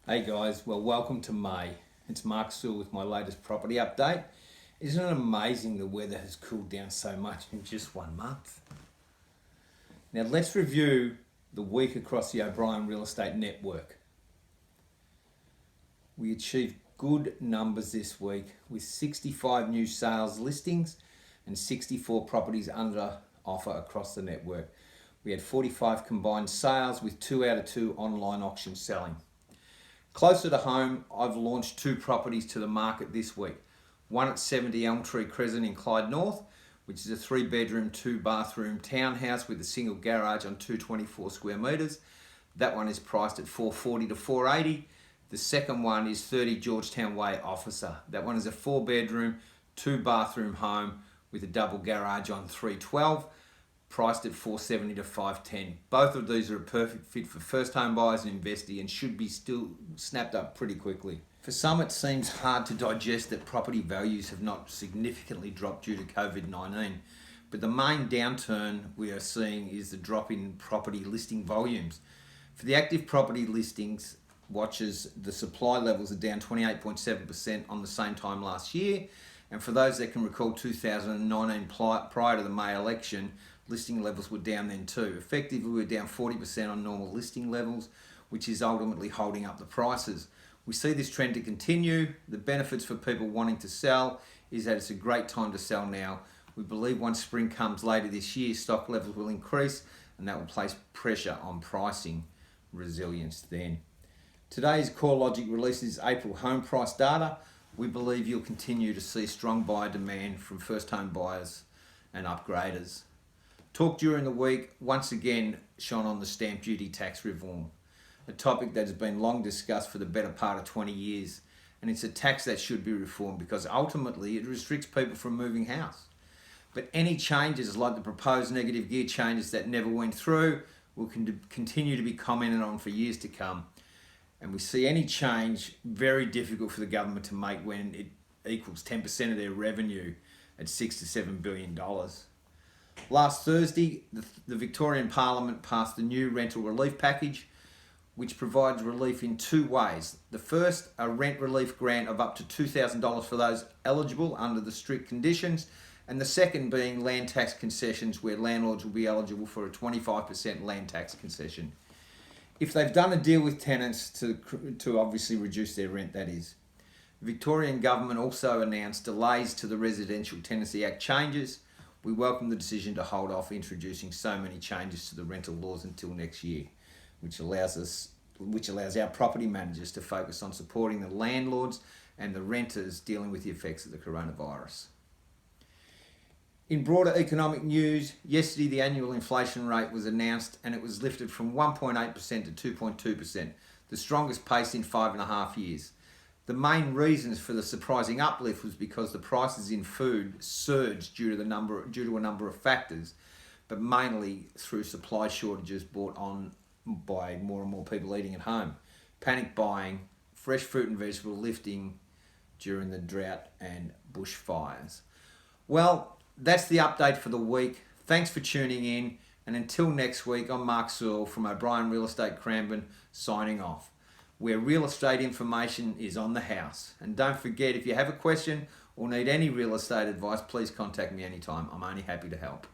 Hey guys, well, welcome to May. It's Mark Sewell with my latest property update. Isn't it amazing the weather has cooled down so much in just 1 month? Now let's review the week across the O'Brien Real Estate Network. We achieved good numbers this week with 65 new sales listings and 64 properties under offer across the network. We had 45 combined sales with 2 out of 2 online auctions selling. Closer to home, I've launched 2 properties to the market this week. One at 70 Elm Tree Crescent in Clyde North, which is a 3-bedroom, 2-bathroom townhouse with a single garage on 224 square metres. That one is priced at 440 to 480. The second one is 30 Georgetown Way Officer. That one is a 4-bedroom, 2-bathroom home with a double garage on 312. Priced at 470 to 510. Both of these are a perfect fit for first home buyers and investors and should be still snapped up pretty quickly. For some, it seems hard to digest that property values have not significantly dropped due to COVID-19, but the main downturn we are seeing is the drop in property listing volumes. For the active property listings watchers, the supply levels are down 28.7% on the same time last year, and for those that can recall 2019 prior to the May election, listing levels were down then too. Effectively, we're down 40% on normal listing levels, which is ultimately holding up the prices. We see this trend to continue. The benefits for people wanting to sell is that it's a great time to sell now. We believe once spring comes later this year, stock levels will increase and that will place pressure on pricing resilience then. Today's CoreLogic releases April home price data. We believe you'll continue to see strong buyer demand from first home buyers and upgraders. Talk during the week once again shone on the stamp duty tax reform, a topic that has been long discussed for the better part of 20 years. And it's a tax that should be reformed because ultimately it restricts people from moving house. But any changes like the proposed negative gear changes that never went through will continue to be commented on for years to come. And we see any change very difficult for the government to make when it equals 10% of their revenue at $6 to $7 billion. Last Thursday, the Victorian Parliament passed the new rental relief package, which provides relief in 2 ways. The first, a rent relief grant of up to $2,000 for those eligible under the strict conditions, and the second being land tax concessions, where landlords will be eligible for a 25% land tax concession. If they've done a deal with tenants to obviously reduce their rent, that is. The Victorian government also announced delays to the Residential Tenancy Act changes. We welcome the decision to hold off introducing so many changes to the rental laws until next year, which allows our property managers to focus on supporting the landlords and the renters dealing with the effects of the coronavirus. In broader economic news, yesterday the annual inflation rate was announced and it was lifted from 1.8% to 2.2%, the strongest pace in 5.5 years. The main reasons for the surprising uplift was because the prices in food surged due to a number of factors, but mainly through supply shortages brought on by more and more people eating at home, panic buying, fresh fruit and vegetable lifting during the drought and bushfires. Well, that's the update for the week. Thanks for tuning in, and until next week, I'm Mark Sewell from O'Brien Real Estate Cranbourne, signing off, where real estate information is on the house. And don't forget, if you have a question or need any real estate advice, please contact me anytime. I'm only happy to help.